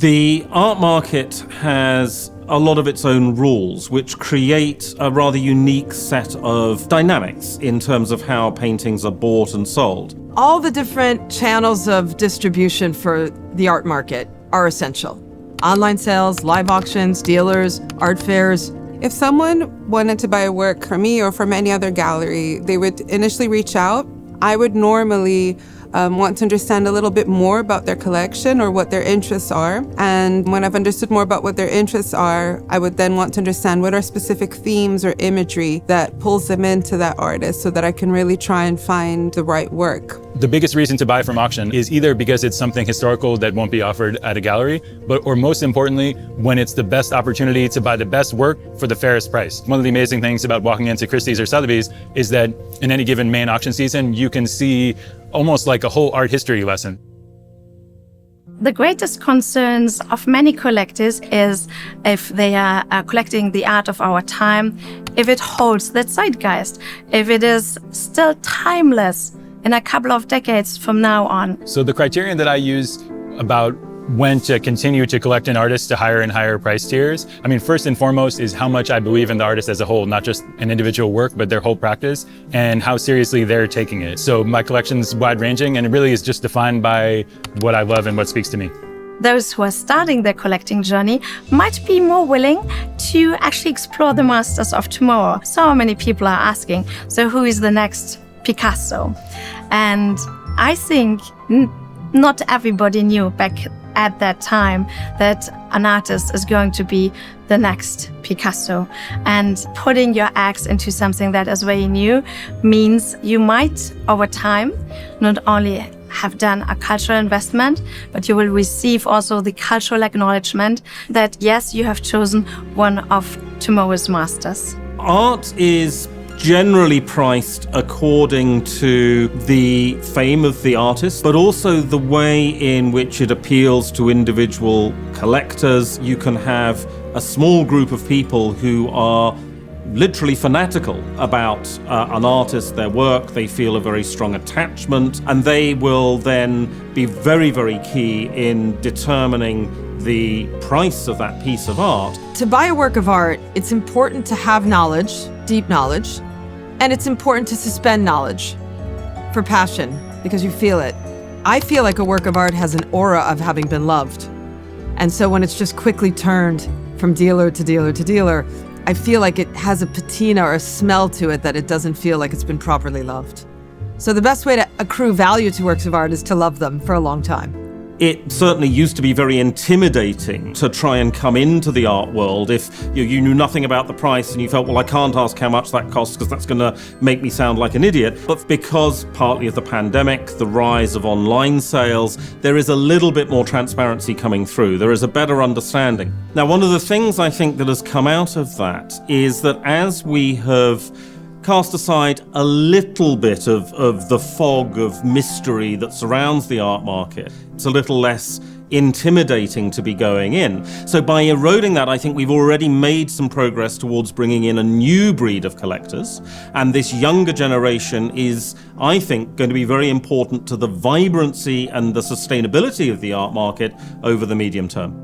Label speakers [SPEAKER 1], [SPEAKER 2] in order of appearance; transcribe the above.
[SPEAKER 1] The art market has a lot of its own rules, which create a rather unique set of dynamics in terms of how paintings are bought and sold.
[SPEAKER 2] All the different channels of distribution for the art market are essential. Online sales, live auctions, dealers, art fairs.
[SPEAKER 3] If someone wanted to buy a work from me or from any other gallery, they would initially reach out. I would normally want to understand a little bit more about their collection or what their interests are. And when I've understood more about what their interests are, I would then want to understand what are specific themes or imagery that pulls them into that artist so that I can really try and find the right work.
[SPEAKER 4] The biggest reason to buy from auction is either because it's something historical that won't be offered at a gallery, or most importantly, when it's the best opportunity to buy the best work for the fairest price. One of the amazing things about walking into Christie's or Sotheby's is that in any given main auction season, you can see almost like a whole art history lesson.
[SPEAKER 5] The greatest concerns of many collectors is if they are collecting the art of our time, if it holds that zeitgeist, if it is still timeless in a couple of decades from now on.
[SPEAKER 4] So the criterion that I use about when to continue to collect an artist to higher and higher price tiers, first and foremost is how much I believe in the artist as a whole, not just an individual work, but their whole practice and how seriously they're taking it. So my collection's wide ranging and it really is just defined by what I love and what speaks to me.
[SPEAKER 5] Those who are starting their collecting journey might be more willing to actually explore the masters of tomorrow. So many people are asking, so who is the next Picasso? And I think not everybody knew back at that time that an artist is going to be the next Picasso. And putting your eggs into something that is very new means you might, over time, not only have done a cultural investment, but you will receive also the cultural acknowledgement that, yes, you have chosen one of tomorrow's masters.
[SPEAKER 1] Art is generally priced according to the fame of the artist, but also the way in which it appeals to individual collectors. You can have a small group of people who are literally fanatical about an artist, their work. They feel a very strong attachment, and they will then be very, very key in determining the price of that piece of art.
[SPEAKER 2] To buy a work of art, it's important to have knowledge, deep knowledge, and it's important to suspend knowledge for passion, because you feel it. I feel like a work of art has an aura of having been loved. And so when it's just quickly turned from dealer to dealer to dealer, I feel like it has a patina or a smell to it that it doesn't feel like it's been properly loved. So the best way to accrue value to works of art is to love them for a long time.
[SPEAKER 1] It certainly used to be very intimidating to try and come into the art world if you knew nothing about the price and you felt, well, I can't ask how much that costs because that's going to make me sound like an idiot. But because partly of the pandemic, the rise of online sales, there is a little bit more transparency coming through. There is a better understanding. Now, one of the things I think that has come out of that is that as we have cast aside a little bit of the fog of mystery that surrounds the art market, it's a little less intimidating to be going in. So by eroding that, I think we've already made some progress towards bringing in a new breed of collectors. And this younger generation is, I think, going to be very important to the vibrancy and the sustainability of the art market over the medium term.